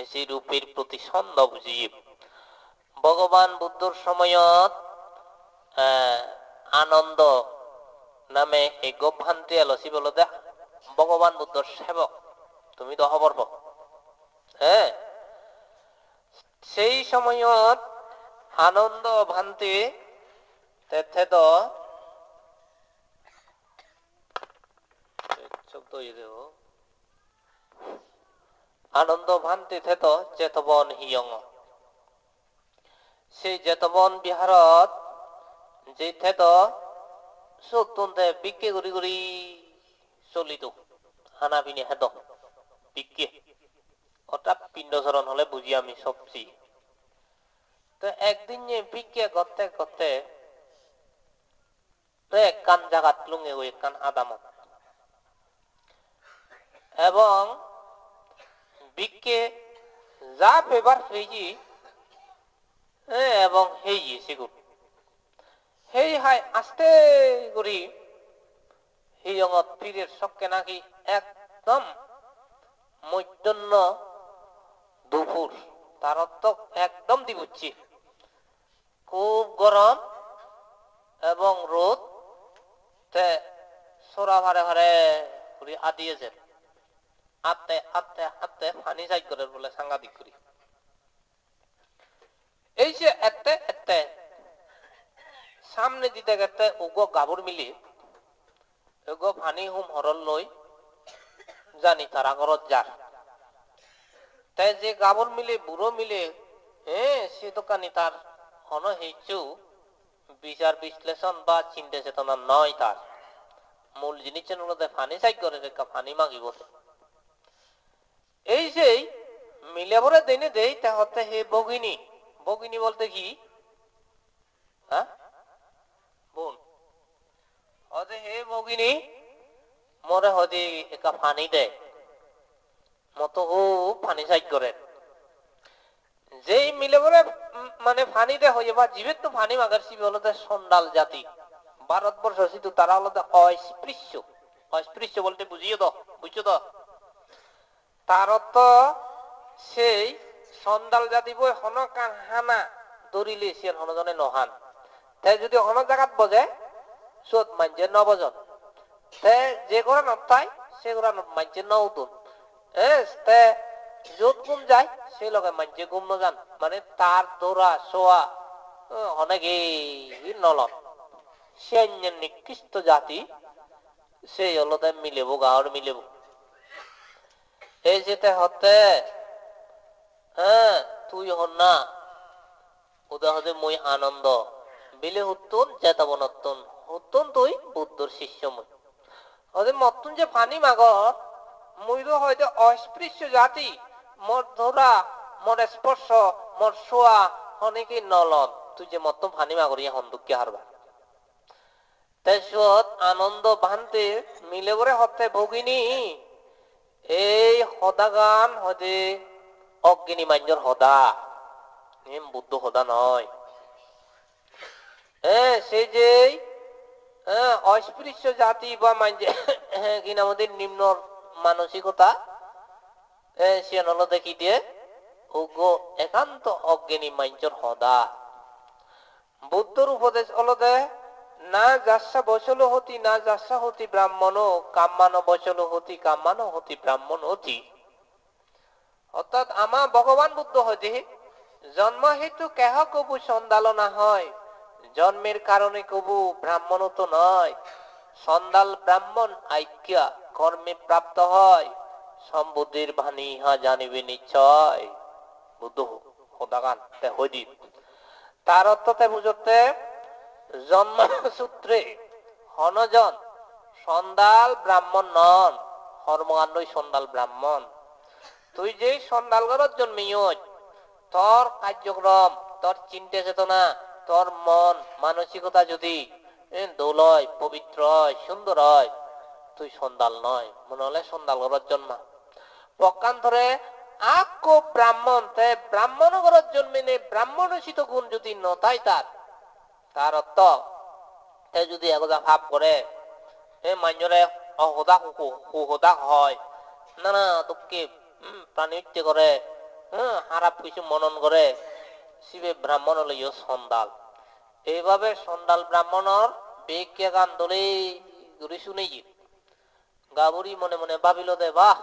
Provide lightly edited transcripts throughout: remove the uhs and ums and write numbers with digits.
সেই রূপের প্ৰতি ছন্দ বুজি ভগৱান বুদ্ধৰ সময়ত আনন্দ নামে এই গোপভান্তি আলোচি বলতে ভগৱান বুদ্ধৰ সেবক তুমি তো খবৰ পাও হ্যাঁ সেই সময়ত আনন্দ ভান্তি তেথেত আনন্দ ভান্তি থেত জেতবন হিয়ং সেই জেতবন বিহারত যে থেত সত্যন্তে বিকে গুড়ি গুড়ি চলিত হানা পিনে হেদ বিকে অর্থাৎ পিণ্ডচরণ হলে বুঝি আমি সবজি তো একদিন যে বিকে করতে করতে একখান জাগাত লুঙে ওই একখান আদামত এবং বিকে যা পেবার হয়েছি এবং হেই সেগুন হেই হাই আস্তে করি হিয়ঙত পীরের সবকে নাকি একদম মধ্যাহ্ন দুপুর তার অর্থ একদম দিবুচ্ছি খুব গরম এবং রোদ সোরা ভারে ভারে করি আদিয়েছেন আতে আতে আতে পানি সাইড করে বলে সাংঘাতিক করি এই যে এতে এতে সামনে দিতে গেতে উগো গাবুর মিলি উগো পানি হুম হরল লই জানি তারা ঘরত যার তাই যে গাবুর মিলে বুড়ো মিলে সে দোকানি তার হন হেঁচু বিচার বিশ্লেষণ বা চিন্তা চেতনা নয় তার মূল জিনিসের মধ্যে পানি সাইড করে রেখা পানি মাগিব এই সেই মিলে ভরে দেনে দেই তা হতে হে বগিনী বগিনী বলতে কি হ্যাঁ বোন হতে হে বগিনী মরে হদি একা পানি দেয় মতো হো পানি সাইড করে যেই মিলে বলে মানে পানি দে হয়ে বা জীবের তো পানি মাগার শিবে হলো সন্ডাল জাতি ভারতবর্ষ শুধু তারা হলো অস্পৃশ্য অস্পৃশ্য বলতে বুঝিয়ে দাও বুঝছো তো তার তো সেই সন্ডাল জাতি বই হনকান হানা দরিলে সে হনজনে নহান তাই যদি হন জায়গাত বজে চোদ মানছে নবজন তাই যে ঘোরা নতায় সে ঘোরা মানছে নতুন যত গুম যায় সেই লগে মানছে গুম নজান মানে তার দৌড়া শোয়া অনেকে নলন সে নিকৃষ্ট জাতি সেই হলো মিলেব গাঁর মিলেব এই যেতে হতে তুই হন না উদাহরণে মই আনন্দ বিলে হুতুন জেতাবন হতুন হুতুন তুই বুদ্ধর শিষ্য মই হতে মতুন যে পানি মাগর মুইরো হয়তো অস্পৃশ্য জাতি মোর ধরা মোর স্পর্শ মোর শোয়া অনেকে নলন তুই যে মত পানি মাগরিয়া হন্দুককে হারবা তাই আনন্দ ভান্তে মিলে বরে হতে ভগিনী এই হদাগান হতে অজ্ঞানী মাঞ্জর হদা বুদ্ধ হদা নয় সে যে অস্পৃশ্য জাতি বা মাঞ্জে কিনা আমাদের নিম্ন মানসিকতা সে নল দেখি দিয়ে একান্ত অজ্ঞানী মাঞ্জর হদা বুদ্ধর উপদেশ অলদে না যাসা বচল হতি না যাসা হতি ব্রাহ্মণ কাম্মানো বচল হতি কাম্মানো হতি ব্রাহ্মণ হতি অর্থাৎ আমা ভগবান বুদ্ধ হতে জন্ম হেতু কেহ কবু সন্দালনা হয় জন্মের কারণে কবু ব্রাহ্মণ তো নয় সন্দাল ব্রাহ্মণ আজ্ঞা কর্মে প্রাপ্ত হয় সম্বুদ্ধির ভানি ইহা জানিবে নিশ্চয় বুদ্ধ হদাগান হইদি তার অর্থতে বুঝতে জন্মসূত্রে হনজন সন্দাল ব্রাহ্মণ নন হর্মকাণ্ডই সন্দাল ব্রাহ্মণ তুই যে সন্দাল ঘরত জন্মিও তোর কার্যক্রম তোর চিন্তা চেতনা তোর মন মানসিকতা যদি দোলয় পবিত্র হয় সুন্দর হয় তুই সন্দাল নয় মনে হলে সন্দাল ঘরত জন্মা পক্ষান্তরে আকো ব্রাহ্মণ তে ব্রাহ্মণ ঘরত জন্মিনে ব্রাহ্মণোচিত গুণ যদি নতাই তার অর্থ যদি একদা ভাব করে মাঞ্জরে অহদা হুহদা হয় নানা দুঃখে প্রাণী করে খারাপ কিছু মনন করে শিবে ব্রাহ্মণ লইও সন্দাল এইভাবে সন্দাল ব্রাহ্মণর বেগে গান দলে ঘুরি শুনেছি গাবুরি মনে মনে ভাবিল দে বাহ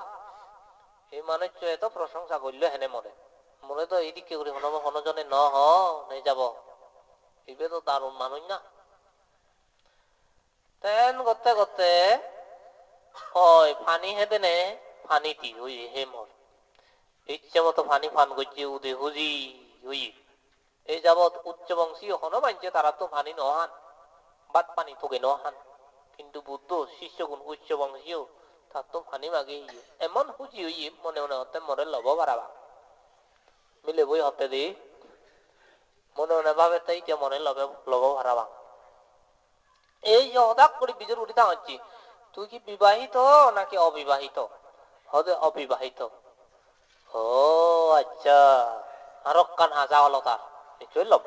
এই মানুষ এত প্রশংসা করলো হেনে মনে মনে তো এইদিকে করি হনজনে ন হে যাব এইবে তো দারুণ মানুষ না তেন করতে করতে হয় ফানি হেদে নে ফানিটি ওই হে মর ইচ্ছে মতো ফানি ফান করছে উদে হুজি হুই এই যাবৎ উচ্চ বংশীয় হন মানছে তারা তো ফানি নহান বাদ পানি তোকে নহান কিন্তু বুদ্ধ শিষ্যগুণ উচ্চ বংশীয় তার তো ফানি মাগে এমন হুজি হই মনে মনে হতে মরে লব বাড়াবা মিলে বই হতে দি মনে মনে ভাবে তাই মনে লব হারাবা এই যে হঠাৎ করে বিজুর উঠিতে হচ্ছি তুই কি বিবাহিত নাকি অবিবাহিত হদে অবিবাহিত ও আচ্ছা আর কান হাজা হলো তার নিশ্চয় লব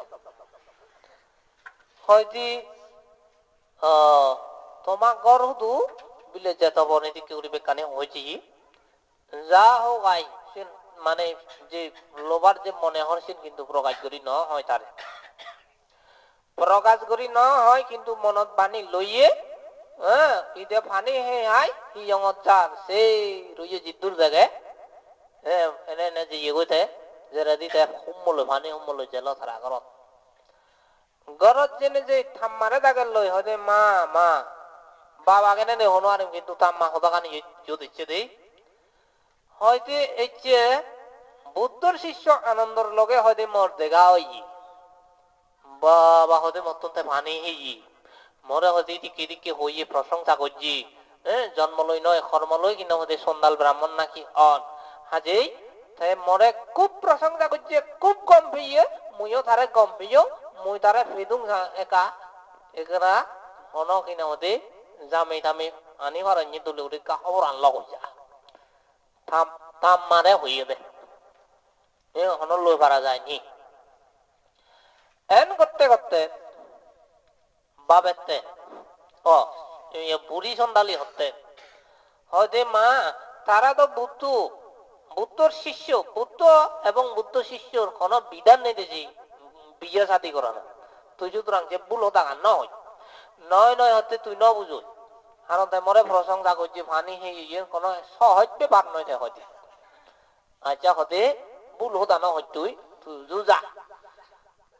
হয়তো তোমার গড় হুদু বিলে যেত বনে দিকে উড়িবে কানে হয়েছি যা হোক আই মানে যে লোবার যে মনে হরছেন কিন্তু প্রকাশ করি ন হয় তারে প্রকাশ করি ন হয় কিন্তু মনত বাণী লইয়ে ইদে ফানি হে হাই হি জঙত চার সেই রইয়ে জিদ্দুর জায়গায় এনে এনে যে ইয়ে গইতে যে রাদিতে হুম্মল ফানি হুম্মল জেল থারা গরত গরত জেনে যে থাম্মারে দাগে লই হদে মা মা বাবা কেনে নে হনো আনিম কিন্তু তাম্মা হদাকানি যুদ ইচ্ছে দেই হয়তো এই যে বুদ্ধর শিষ্য আনন্দর লগে হয়তো মর দেখা হই বাবা হতে মতন্তে ভানি হেই মরে হতে দিকে দিকে হইয়ে প্রশংসা করছি জন্ম লই নয় কর্ম লই কিন্তু হতে সন্দাল ব্রাহ্মণ নাকি অন হাজেই তাই মরে খুব প্রশংসা করছে খুব কম পেয়ে মুইও তারে কম পেয়েও মুই তারে ফেদুং একা একরা হন কিনা হতে জামে তামে আনি ভারঞ্জি তুলে উঠে খবর আনলো কইয়া থাম থাম মারে হইয়ে দে হন লই পারা যায়নি এন করতে করতে বাবেতে বুড়ি সন্দালি হতে হয়তো মা তারা তো বুদ্ধর শিষ্য বুদ্ধ এবং বুদ্ধ শিষ্যর কোন বিধান নেই দেখি বিয়ে সাথী করানো তুই সুতরাং যে ভুল হতা নয় নয় নয় হতে তুই ন বুঝুন আর মরে প্রশংসা করছি ভানি হে কোন সহজ ব্যাপার নয় হয়তো আচ্ছা হতে ভুল হতা ন হয় তুই তুই যা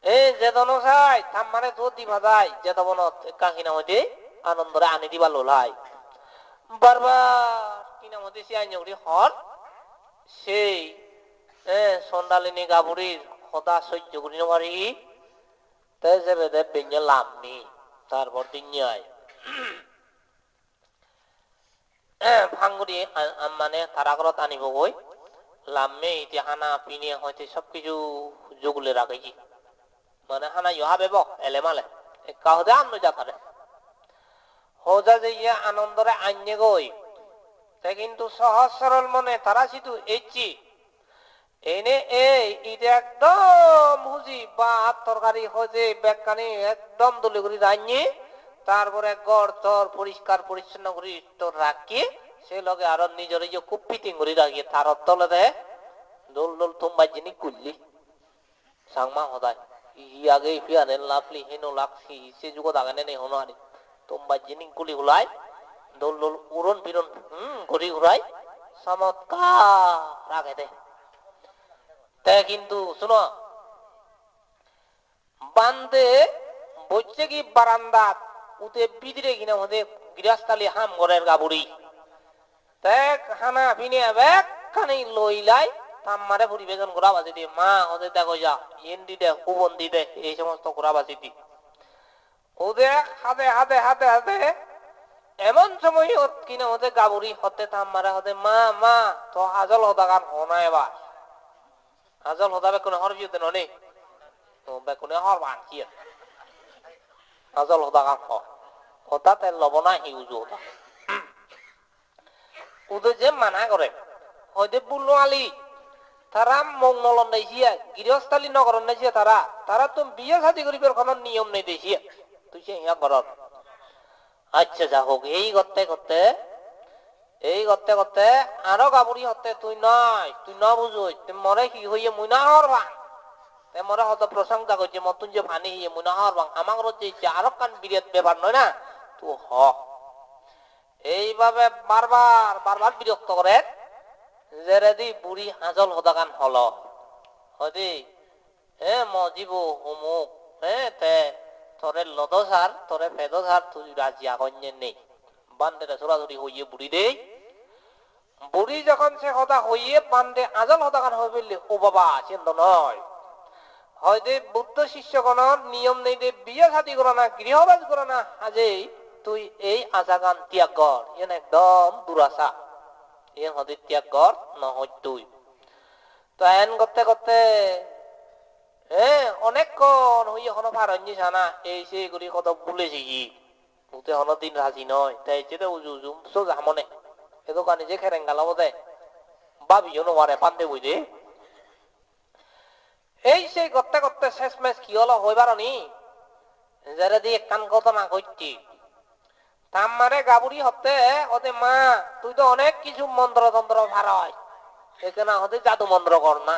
এই যে দন চাই থাম মানে তোর দিবা যায় যে তবনত কাহিনা মধ্যে আনন্দরে আনি দিবা লোলাই বারবার কিনা মধ্যে সে আইনি হর সেই সন্ডালিনী গাভুরির হতা সহ্য করি নারি তাই যে বেদে বেঞ্জে লামনি তারপর দিন ভাঙ্গুরি মানে তারা ঘরত আনিব গই লামে ইতি হানা পিনে হয়তো সবকিছু যোগুলে রাখেছি মানে হানা ইহা বেব এলেমালে কাহদে আন্ন যাতারে হোজা যে ইয়ে আনন্দরে আইনে গই তা কিন্তু সহজ সরল মনে তারা শুধু এইছি এনে এই ইটা একদম হুজি বা তরকারি হয়ে বেকানি একদম দলি করে রাইনি তারপরে গড় তর পরিষ্কার পরিচ্ছন্ন করে তোর রাখি সে লগে আরো নিজের যে খুব ফিটিং করে রাখি তার তলে দেয় দোল দোল তোমার জিনিস করলি সাংমা হদায় আগে ফিয়ানে লাভলি হেনো লাগছি সে যুগ দাগানে নেই হনো আরে তোমার জিনিস গুলি হুলাই দোল দোল উড়ন ফিরন ঘুরি ঘুরাই চমৎকার রাখে দে তাই কিন্তু শুনো বান্ধে বলছে কি বারান্দা উতে বিদিরে কিনা হতে গিরাস্তালি হাম ঘরের গাবুড়ি দেখ হানা পিনে বেক খানি লইলাই তাম্মারে পরিবেশন করা বাজি দিয়ে মা ওদের দেখো যা ইন্দি দে কুবন্দি দে এই সমস্ত করা বাজি দি ওদের হাতে হাতে হাতে হাতে এমন সময় কিনা হতে গাবুড়ি হতে তাম্মারে হতে মা মা তো আজল হতা গান হনা এবার আজল হতা বেকুনে হর বিউতে ননে বেকুনে হর বানছি আজল হতা গান হতা তেল লবনা হিউজ হতা ওদের যে মানা করে হয়তো বুল্লো আলী তারা মঙ্গলন দেখিয়া গৃহস্থালী নগরন দেখিয়া তারা তো বিয়ে শাদী করিবার কোন নিয়ম নেই দেখিয়া তুই সে ইয়া ঘর আচ্ছা যা হোক এই করতে করতে এই করতে করতে আরো গাবুরি হতে তুই বুঝুই তুই মরে কি হইয়ে মুই না হরবাং তে মরে হত প্রশংসা করছে মতুন যে ভানি হইয়ে মুই না হরবাং আমার হচ্ছে আরো কান বিরাট ব্যাপার নয় না তুই হ এইভাবে বারবার বারবার বিরক্ত করে জেরেদি বুড়ি আজল হদাগান হল হদি মজিব অমুক তে তোরে লদসার তোরে ফেদসার তুই রাজিয়া কন্যে নেই বান্দেরা চোরাচুরি হইয়ে বুড়ি দেই বুড়ি যখন সে হদা হইয়ে বান্দে আজল হদাগান হয়ে ফেললে ও বাবা চিন্তা নয় হয়তো বুদ্ধ শিষ্যগণর নিয়ম নেই দে বিয়ে শাদী করো না গৃহবাস করো না আজেই তুই এই আশাগান ত্যাগ কর এন একদম দুরাশা এন হতে ত্যাগ কর নহয় তুই তো এন করতে করতে অনেকক্ষণ হইয়ে হনো ফারঞ্জি সানা এই সেই করি কত ভুলেছি কি উতে হনো দিন রাজি নয় তাই যেতে উজু উজু সোজা মনে এ দোকানে যে খেরেন গালাবো দে ভাবিও নোয়ারে পান্দে বুঝে এই সেই করতে করতে শেষ মেশ কি হলো হইবার নি যারা দিয়ে কান ঘটনা ঘটছি তাম্মারে গাবুরি হতে ওদের মা তুই তো অনেক কিছু মন্ত্রতন্ত্র ভাড়ায় এখানে হতে জাদু মন্ত্র কর না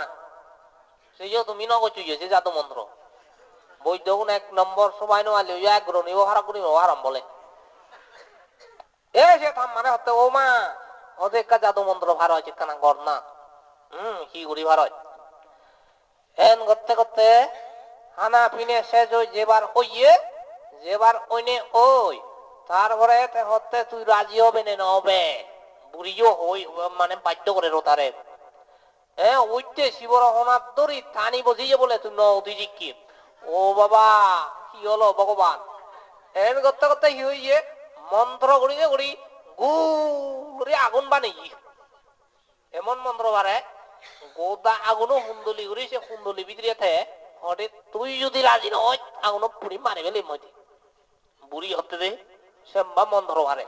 সেই যে তুমি নগচু যে জাদু মন্ত্র বই দেখুন এক নম্বর সবাই নোয়ালি একগ্রহ নিব হারা করি হারাম বলে এ সে তাম্মারে হতে ও মা ওদের জাদু মন্ত্র ভাড়া হয়েছে কানা কর না কি করি ভাড়ায় এন করতে করতে হানা পিনে শেষ হই যেবার হইয়ে যেবার ওইনে ওই তারপরে হতে তুই রাজি হবে না হবে বুড়িও হই মানে বাধ্য করে রোতারে উঠতে শিবর হনার দড়ি টানি বসিয়ে বলে তুই নদী কি ও বাবা কি হলো ভগবান এন করতে করতে কি হইয়ে মন্ত্র করিয়ে করি গুড়ি আগুন বানিয়ে এমন মন্ত্র বারে গোদা আগুনও হুন্দলি করি সে হুন্দলি ভিতরে হটে তুই যদি রাজি নয় আগুন পুরি মারি ফেলি মধ্যে বুড়ি হতে দে সেম্বা মন্ত্র বারে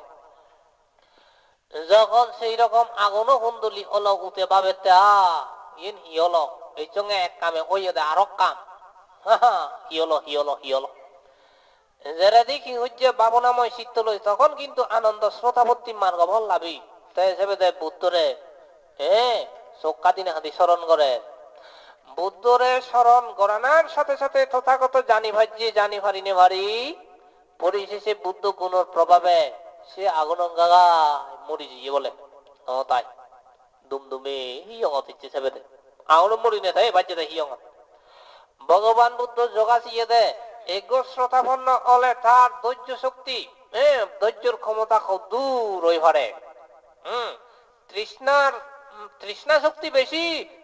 যখন সেই রকম আগুনও হুন্দলি অলক উঠে পাবে ইন হি হলো এই সঙ্গে এক কামে হইয়ে দে আরো কাম হি হলো যারা দেখি হচ্ছে বাবনাময় শীত লই তখন কিন্তু আনন্দ শ্রোতাভর্তি মার্গ ভাল লাভি তাই হিসেবে দেয় বুদ্ধরে চোখা দিনে হাতি স্মরণ করে বুদ্ধরে স্মরণ করানোর সাথে সাথে তথাগত জানি ভারি নে ভারি পরিশেষে বুদ্ধ গুণের প্রভাবে সে আগুন মরি যাইয়ে বলে তাই দুমদুমে হিয়ঙত ইচ্ছে সেবে দে আগুন মরি নে তাই বাজ্যে দে হিয়ঙত ভগবান বুদ্ধ যোগাছিয়ে দে এগো শ্রোতাপন্ন হলে তার ধৈর্য শক্তি ধৈর্যের ক্ষমতা খুব দূর হয়ে পারে তৃষ্ণা শক্তি বেশি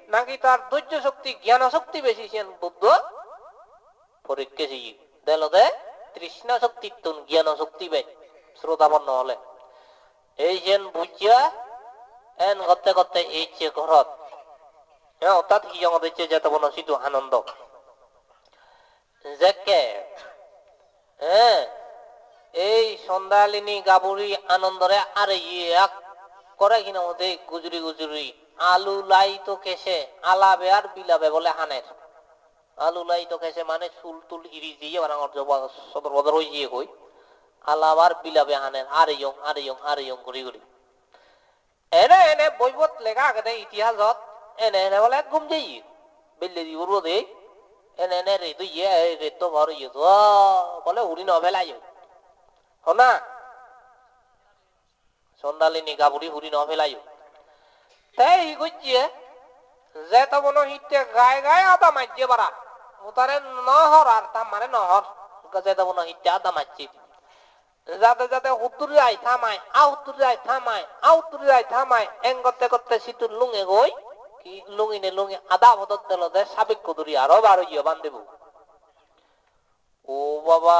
নাকি তার ধৈর্য শক্তি জ্ঞান শক্তি বেশি সেন বুদ্ধ পরীক্ষা দিল দে তৃষ্ণা শক্তি তুন জ্ঞান শক্তি বে শ্রোতাপন্ন হলে এই সেন বুঝিয়া এন করতে করতে এইছে ঘরত অর্থাৎ হিয়ং দিচ্ছে যেত বনো সিধু আনন্দ যাকে এই সন্ধ্যালিনী গাবুরি আনন্দরে আর এক করে কিনা ওদের গুজরি আলু লাই তো কেসে আলাবে আর বিলাবে বলে হানের আলু লাই তো কেসে মানে চুল তুল হিরি দিয়ে সদর বদর হয়ে গিয়ে কই আলাবার বিলাবে হানের আর ইয়ং ঘুরি এনে বইবত লেখা আগে ইতিহাসত এনে বলে ঘুম যাই বেলে দিব দে এনে রে তো রে তো ভর বলে উড়ি নভেলাই হনা সন্ধ্যালিনী গাবুরি হুরি নভেলাই তাই ই করছে যে তো মনে হিটে গায়ে আদা মারছে বারা ওতারে নহর আর তার মানে নহর যে তো মনে হিটে আদা মারছে যাতে যাতে হুতুর যায় থামায় আউতুর যায় থামায় এং করতে করতে সিতুর লুঙে গই কি লুঙি আদা ভদর দিল দে সাবেক কুদুরি আরো বার হইয়া বান্ধিব ও বাবা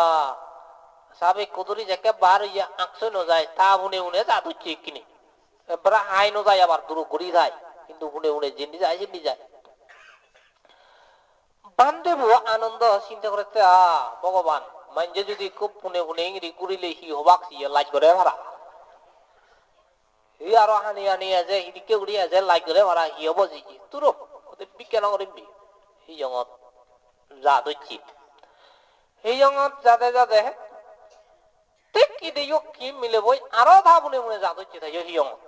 সাবেক কুদুরি যাকে বার হইয়া আঁকশো ন যায় তা উনে যা দুচ্ছে কিনে এবার আই ন যায় আবার দূর ঘুরি যায় কিন্তু উনে জিন্দি যায় বান্ধব আনন্দ চিন্তা করতে ভগবান মানজে যদি খুব পুনে ইংরি করিলে হি হবাক লাইক করে ভাড়া হি আরো হানি আছে হিদিকে উড়ি আছে লাইক করে ভাড়া হি হব জি তোর ওদের বিজ্ঞান করিবি হি জঙত যা দচ্ছি হি জঙত যাতে ঠিক কি দিও কি মিলে বই আরো ধা পুনে যা দচ্ছি তাই হি জঙত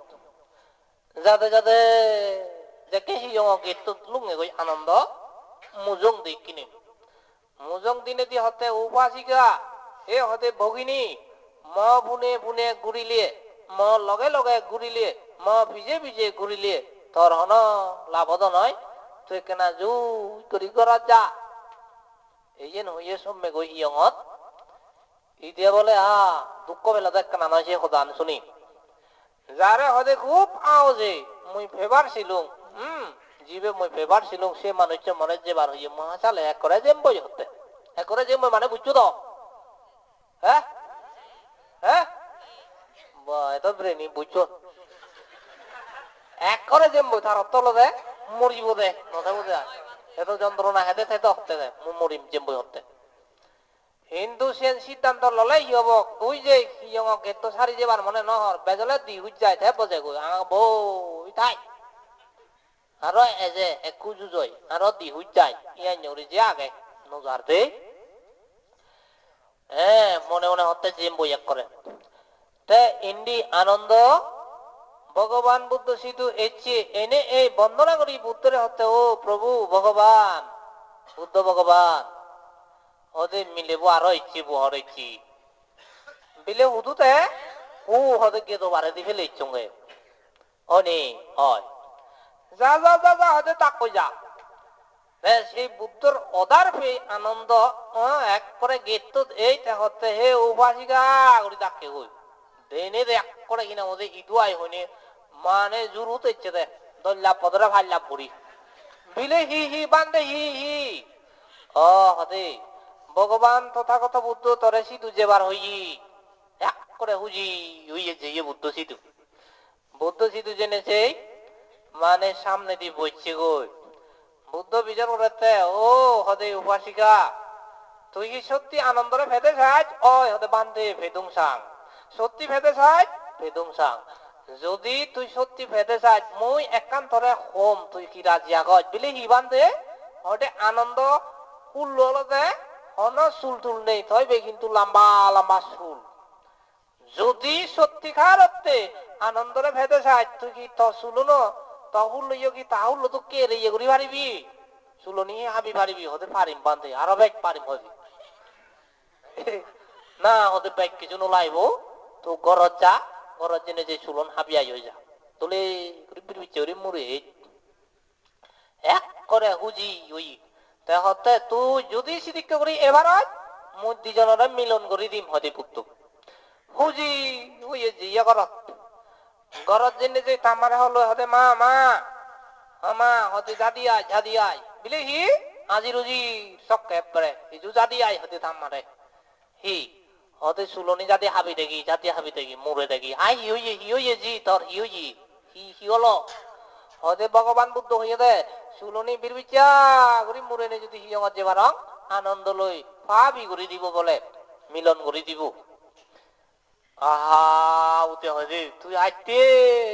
যাতে যাতে যাকে হিয়ং গেটত লুঙে গই আনন্দ মুজং দি কিনে মুজং দিনে দি হতে উপাসিকা এ হতে ভগিনী ম বুনে বুনে ঘুরিলে ম লগে লগে ঘুরিলে ম ভিজে ভিজে ঘুরিলে তোর হন লাভদ নয় তুই কেনা জুই করি করা যা এই যে হইয়ে সম্মে গই হিয়ঙত ইতিয়া বলে দুঃখ বেলা দেখ কেনা নয় সে সদান শুনি যারে হদে খুব আও যে মুই ফেবার ছিলুম জিবে মুই ফেবার ছিলুম সে মানুষ মনে যে বার হইয়ে মহাচালে এক করে যেম বই হতে এক করে যেম মানে বুঝছো তো হ্যাঁ হ্যাঁ এত ব্রেনি বুঝছো এক করে যেম বই তার অর্থ হলো দে মরিব দে নথা বুঝে এত যন্ত্রণা হেঁটে থেতে হতে দেয় মরিম যেম বই হতে হিন্দু সেন সিদ্ধান্ত ললে ই হব তুই যে হিয়ঙকে তো সারি যাবার মনে নহর বেজলে দি হুজাই থে বজে গই বই থাই আর এজে একু জুজই আর দি হুজাই ইয়া নরি যে আগে নজারতে মনে মনে হতে জিম বই এক করে তে ইন্দি আনন্দ ভগবান বুদ্ধ সিধু এসে এনে এই বন্দনা করি বুদ্ধরে হতে ও প্রভু ভগবান বুদ্ধ ভগবান হদে মিলেবো আরো ইচ্ছি বহর ইচ্ছি বিলে হুদুতে ও হদে গে তো বারে দি ফেলে ইচ্ছুঙ্গে অনি হয় যা যা যা যা হদে তাক কই যা সেই বুদ্ধর অদার পে আনন্দ এক করে গেট তো এই হতে হে উপাসিকা করি তাকে হই দেনে এক করে কিনা ওদের ইদু আই হইনি মানে জুরুত ইচ্ছে দে দল্লা পদরা ভাল্লা পড়ি বিলে হি হি বান্দে হি হি হদে ভগবান তথাগত বুদ্ধ তরে সিধু যেবার হই এক করে হুজি হইয়ে যে বুদ্ধ সিধু জেনেছে মানে সামনে দিয়ে বইছে গই বুদ্ধ বিচার করতে ও হদে উপাসিকা তুই কি সত্যি আনন্দরে ভেদে চাই হদে বান্ধে ভেদুং সাং সত্যি ভেদে চাই ভেদুং সাং যদি তুই সত্যি ভেদে চাই মই একান্তরে হোম তুই কি রাজি আগত বিলে হি বান্ধে হদে আনন্দ ফুল ললতে হন চুল টুল নেই তবে কিন্তু লম্বা লম্বা চুল যদি সত্যিকার অর্থে আনন্দরে ভেদে চাই তুই কি ত চুলো তহুল লইয় কি তাহুল তো কে রে ইয়ে করি পারিবি চুলো নিয়ে হাবি পারিবি হতে পারিম বান্ধে আরো ব্যাগ পারিম হবি না হতে ব্যাগ কিছু নোলাইব তো গরজ যা গরজ জেনে যে চুলন হাবিয়াই হয়ে যা তোলে চৌরি মুড়ে এক করে হুজি ওই হতে তুই যদি সিদিক করি এবার মুই দুজনের মিলন করি দিম হতে পুত্র হুজি হইয়ে জিয়া করত গরজ জেনে যে তামারে হলো হতে মা মা মা হতে জাদি আই বিলে হি আজি রুজি সক একবারে ইজু জাদি আই হতে তামারে হি হতে সুলনি জাদি হাবি দেখি মুরে দেখি আই হি হইয়ে জি তোর হি হলো হতে ভগবান বুদ্ধ হইয়ে দে সুলনি বিরবিচা করি মুরে নে যদি হিয়ঙ যে বারং আনন্দ লই পাবি করে দিব বলে মিলন করে দিব উঠে হয় তুই আইতে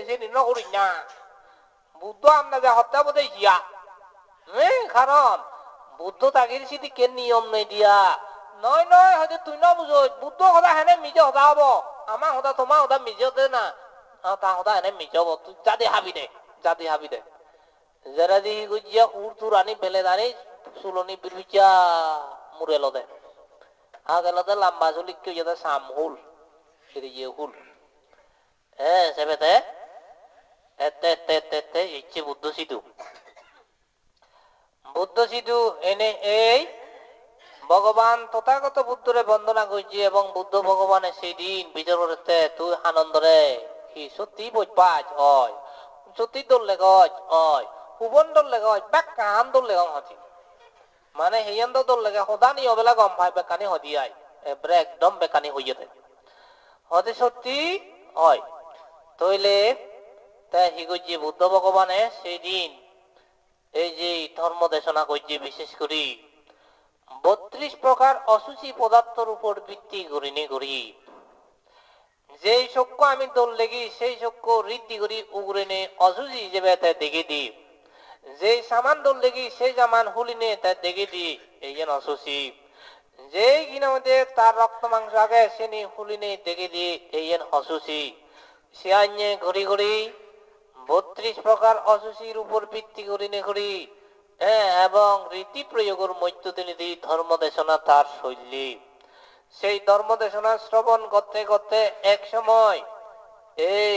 সে নির্ণ করিস না বুদ্ধ আমরা যা হত্যা বোধ ইয়া কারণ বুদ্ধ তাকে সিদিকে নিয়ম নেই দিয়া নয় হয়তো তুই না বুঝো বুদ্ধ সদা হেনে মিজে সদা হব আমার সদা তোমার সদা মিজে হতে না তা সদা হেনে মিজে হব তুই যাদি হাবি দে যারা দি গুজিয়া উর তুর আনি বেলে দানি চুলনি বিরবিচা মুরে লদে আগেলতে লম্বা চুলিক কেউ যাতে সাম হুল ইয়ে হুল সেবেতে এতে ইচ্ছে বুদ্ধ সিধু এনে এই ভগবান তথাগত বুদ্ধরে বন্দনা করছি এবং বুদ্ধ ভগবানের সেই দিন বিচার করতে তুই আনন্দরে কি সত্যি বইপাজ হয় সত্যি দৌড়লে গজ হয় হুবন দৌড়লে গজ ব্যাক কান দৌড়লে গম হচ্ছি মানে হেয়ান দৌড়লে সদানি অবেলা গম পাই বেকানি হদিয়াই এবারে একদম বেকানি হইয়ে থাকে হতে সত্যি হয় তইলে তাই হিগজি বুদ্ধ ভগবানে সেই দিন এই যে ধর্ম দেশনা করছে বিশেষ করে 32 প্রকার অসুচি পদার্থের উপর ভিত্তি করি যেই চক্ষ আমি দল লেগি সেই চক্ষ ঋদ্ধি করি উগরে অসুচি হিসেবে দেখে দি যেই সামান দল লেগি সেই সামান হুলিনে তা দেখে দি এই যেন অসুচি যেই কিনা মধ্যে তার রক্ত মাংস আগে সে হুলিনে দেখে দি এই যেন অসুচি সে আইনে ঘড়ি 32 প্রকার অসুচির উপর ভিত্তি করি এবং রীতি প্রয়োগের মধ্য দিয়ে ধর্ম দেশনা তার শৈলী। সেই ধর্ম দেশনা শ্রবণ করতে করতে এক সময় এই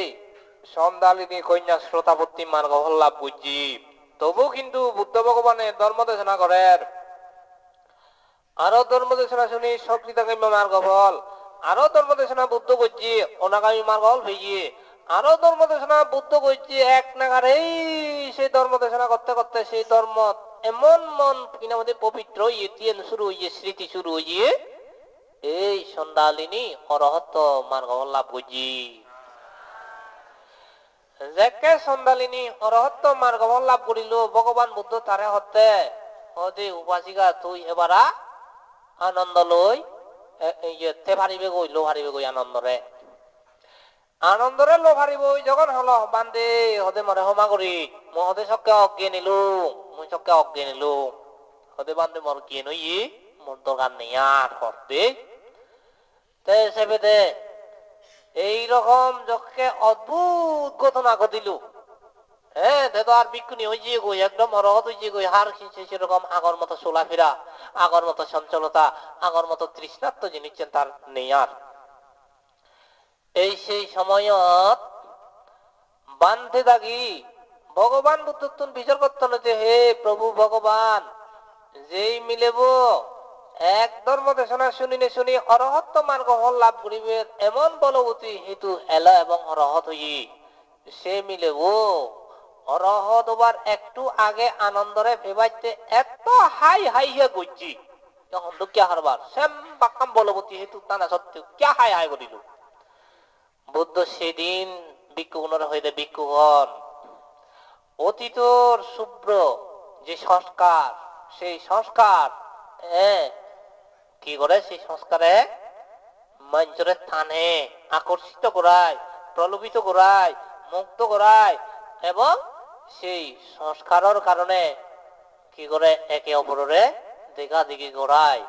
সন্দালিনী কন্যা শ্রোতাপত্তি মার্গ লাভ বুঝি। তবু কিন্তু বুদ্ধ ভগবানের ধর্ম দেশনা করেন। আরো ধর্ম দেশনা শুনি সকৃতাকাম্য মার্গ ফল, আরো ধর্ম দেশনা বুদ্ধ করছি অনাগামী মার্গ ফল পেয়ে, আরো ধর্ম দেশনা বুদ্ধ করছি এক নাগারেই সেই ধর্ম দেশনা করতে করতে সেই ধর্ম এমন মন কিনা মধ্যে পবিত্র ইয়ে শুরু হইয়ে স্মৃতি শুরু হইয়ে এই সন্দালিনী অরহত মার্গ ফল লাভ করছি। যাকে সন্দালিনী অরহত মার্গ ফল লাভ করিল ভগবান বুদ্ধ তারে হতে হতে উপাসিকা তুই এবারা আনন্দ লই তে পারিবে গই লো হারিবে গই আনন্দরে আনন্দরে লো হারিব যখন হলো বান্ধে হদে মরে হমা করি মই হদে সবকে অজ্ঞে নিলু মই সবকে অজ্ঞে নিলু হদে বান্ধে মর গিয়ে নই মোর দরকার নেই আর হতে তে সেবে দে এইরকম যকে অদ্ভুত ঘটনা ঘটিল। হ্যাঁ তো আর বিক্ষুনি হয়েছে গই একদম অরহত হয়েছে গই হার সেরকম আগর মতো চলাফেরা, আগর মতো সঞ্চলতা, আগর মতো তৃষ্ণাত্ম জিনিস তার নেই আর। এই সেই সময়ত বান্ধে দাগি ভগবান বুদ্ধ বিচার করতেন যে হে প্রভু ভগবান যেই মিলেব এক ধর্ম দেশনা শুনি অরহত্ব মার্গ ফল লাভ করিবে এমন বলবতী হেতু এল এবং অরহত হই সে মিলেব অরহত হবার একটু আগে আনন্দরে ভেবাইতে এত হাই হাই হে গজ্জি তখন দুঃখিয়া হারবার শ্যাম বাক্কাম বলবতী হেতু তানা সত্ত্বেও কে হাই হাই করিল। বুদ্ধ সেদিন ভিক্ষুগুণের হইতে ভিক্ষুগণ অতীতর শুভ্র যে সংস্কার সেই সংস্কার কি করে সেই সংস্কারে মঞ্চরে টানে আকর্ষিত করায়, প্রলোভিত করায়, মুক্ত করায় এবং সেই সংস্কারের কারণে কি করে একে অপরের দেখা দেখি করায়।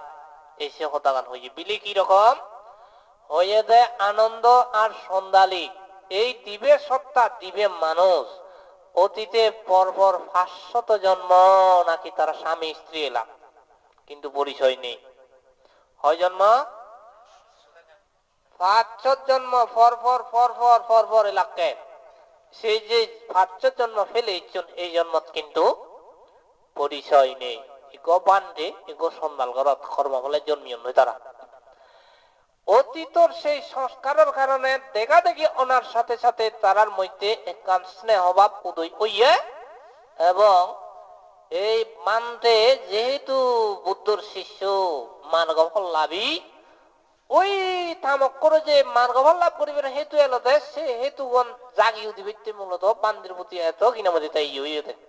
এসে হতাগান হয়েছে বিলি কি রকম হয়ে দেয় আনন্দ আর সন্দালি এই দিবে সত্তা দিবে মানুষ অতীতে পরপর 500 জন্ম নাকি তারা স্বামী স্ত্রী এলাম কিন্তু পরিচয় নেই। হয় জন্ম 500 জন্ম পরপর এলাকে সেই যে 500 জন্ম ফেলে এই জন্ম কিন্তু পরিচয় নেই। এগো বান্ডে এগো সন্দাল ঘরত কর্ম ফলে জন্মিয়ে নয় তারা অতীতর সেই সংস্কারের কারণে দেখা দেখি ওনার সাথে সাথে তারার মধ্যে একখান স্নেহভাব উদয় হইয়ে এবং এই মানতে যেহেতু বুদ্ধর শিষ্য মার্গফল লাভী ওই থামক করে যে মার্গফল লাভ করিবে হেতু এলো দেশ সে হেতুগণ জাগিয়ে দিবে মূলত বান্দির প্রতি এত কিনা মধ্যে তাই হইয়ে দেয়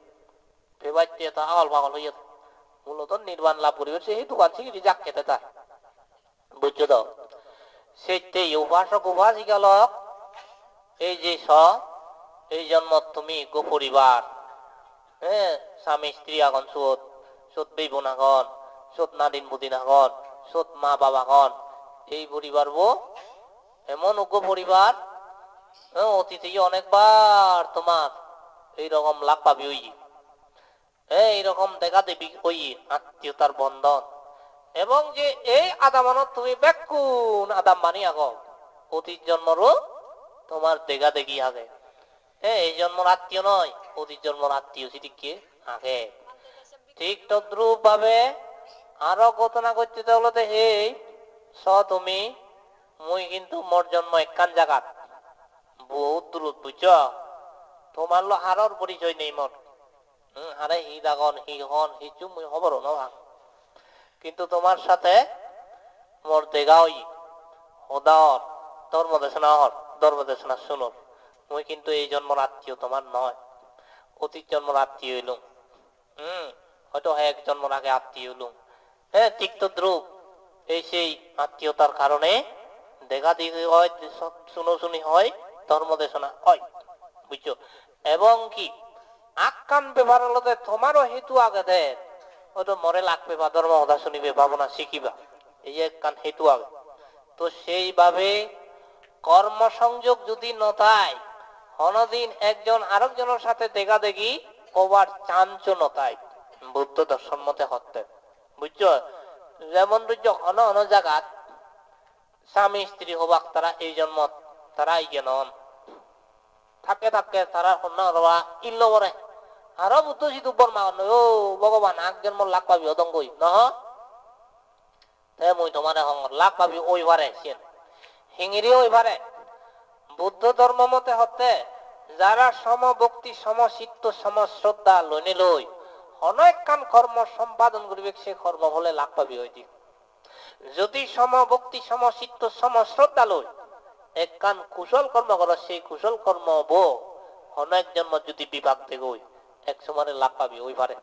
ভেবাইতে এত আগল পাগল হইয়ে দেয় মূলত নির্বাণ লাভ করিবে সে হেতুগান শিখি জাগ খেতে তার বুঝছো তো সেই উপাসক উপাসিকা লোক এই যে এই জন্ম তুমি গো পরিবার স্বামী স্ত্রী আগন সোত বেবন আগন সোত নাদিন বুদিন আগন সোত মা বাবা আগন এই পরিবার এমন উগ্র পরিবার অতীতে অনেকবার তোমার এইরকম লাভ পাবি ওই এইরকম দেখা দেবী ওই আত্মীয়তার বন্ধন এবং যে এই আদামানত তুমি বেকুন আদাম মানি আগ অতীত জন্মরও তোমার দেখা দেখি আগে এই জন্মর আত্মীয় নয় অতীত জন্মর আত্মীয় সেদিকে আগে ঠিক তদ্রুপ ভাবে আরো ঘটনা করতে হলে হে তুমি মুই কিন্তু মোর জন্ম একখান জায়গাত বহুত দূরত বুঝছ তোমার লো হারর পরিচয় নেই মোর হারে হি দাগন হি হন হিচু মুই খবর না কিন্তু তোমার সাথে মোর দেগাওই হদার ধর্মদেশনা শুনুন মুই কিন্তু এই জন্মর আত্মীয় তোমার নয় অতীত জন্মর আত্মীয় হইলুম হয়তো এক জন্মর আগে আত্মীয় হইলুম ঠিক তো দ্রুপ এই সেই আত্মীয়তার কারণে দেখা দেখি হয় শুনি হয় ধর্মদেশনা হয় বুঝছো এবং কি আকান ব্যবহার হলে তোমারও হেতু আগে দেয় হয়তো মরে লাগবে বা ধর্ম কথা শুনিবে ভাবনা শিখিবা এই একখান হেতু আগে তো সেইভাবে কর্ম সংযোগ যদি নথায় অনদিন একজন আরেকজনের সাথে দেখা দেখি ওবার চাঞ্চল্যতায় বুদ্ধ দর্শন মতে হত্যা বুঝছো। যেমন বুঝছো অন অন জায়গাত স্বামী স্ত্রী হবাক তারা এই জন্ম তারা ইয়ে নন থাকে থাকে তারা ইল্ল বরে আরো বুদ্ধ সিদ্ধ বর্মা ও ভগবান আগ জন্ম লাভ পাবি অদঙ্গই নহ মই তোমার লাভ পাবি ওই বারে হিঙিরি ওই বারে বুদ্ধ ধর্ম মতে হতে যারা সমভক্তি সমচিত্ত সমশ্রদ্ধা লইনে লই অনেক কান কর্ম সম্পাদন করিবে সে কর্ম হলে লাভ পাবি হইতি। যদি সমভক্তি সমচিত্ত সমশ্রদ্ধা লই এক কান কুশল কর্ম কর সেই কুশল কর্ম বো অনেক জন্ম যদি বিভাগ দেখই এক সময় লাভ পাবি ওই পারে।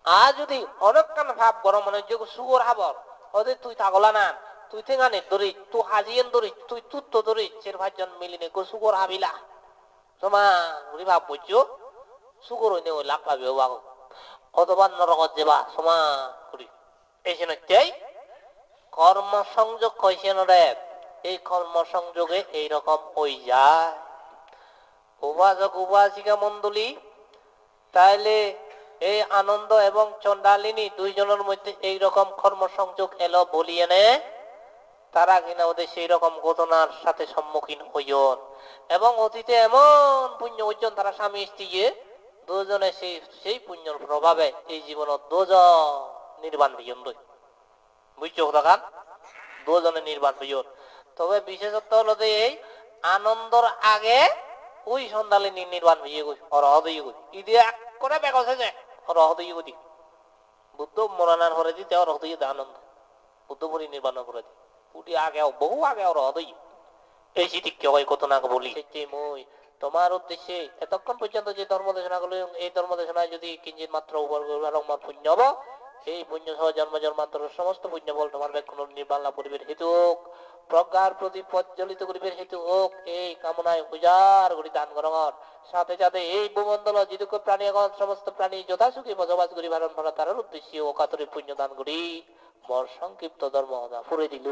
আর যদি অনেক কান ভাব গরম মনে যোগ সুগর হাবর ওদের তুই থাকলা না তুই থেঙানে ধরি তুই হাজিয়েন ধরি তুই তুত্ত ধরি চের ভাইজন মিলিনে গো সুগর হাবিলা তোমা ঘুরি ভাব বুঝছো সুগর হইনে ওই লাভ পাবি ও বাগ অথবা নরকত যাবা সমা ঘুরি এই সিনটাই কর্ম সংযোগ কইছেন রে এই কর্ম সংযোগে এইরকম ওই যায় উপাসক উপাসিকা মণ্ডলী। তাইলে এই আনন্দ এবং চন্ডালিনী দুইজনের মধ্যে এইরকম কর্ম সংযোগ এলো বলিয়ে নে তারা কিনা ওদের সেই রকম ঘটনার সাথে সম্মুখীন হইন এবং অতীতে এমন পুণ্য অর্জন তারা স্বামী স্ত্রী দুজনে সেই পুণ্যর প্রভাবে এই জীবন দুজন নির্বাণ হইন বুঝছো কথা দুজনে নির্বাণ হইন। তবে বিশেষত্ব হলো যে এই আনন্দর আগে ওই সন্ধ্যালিনী নির্বাণ হইয়ে গই অরহদ হইয়ে গই ইদি এক করে বেগছে যে অরহদ হইয়ে গই বুদ্ধ মরণার হরে দিতে অরহদ হইয়ে আনন্দ বুদ্ধ পরি নির্বাণ করে দি উঠি আগে বহু আগে অরহদ হইয়ে এই সিটি কেউ কত না বলি মই তোমার উদ্দেশ্যে এতক্ষণ পর্যন্ত যে ধর্ম দেশনা গুলো এই ধর্ম দেশনায় যদি কিঞ্চিত মাত্র পুণ্য হব সেই পুণ্য সহ জন্ম জন্মান্তর সমস্ত পুণ্য বল তোমার ব্যাগ নির্বাণ লাভ করিবের হেতু হোক প্রজ্ঞার প্রতি প্রজ্বলিত করিবের হেতু হোক এই কামনায় পূজার করি দান গ্রহণ সাথে সাথে এই ভূমণ্ডল যেটুকু প্রাণী এখন সমস্ত প্রাণী যথাসুখী বসবাস করি ভারণ ভরা তার উদ্দেশ্যে ও কাতরে পুণ্য দান করি মোর সংক্ষিপ্ত ধর্ম ফুরে দিল।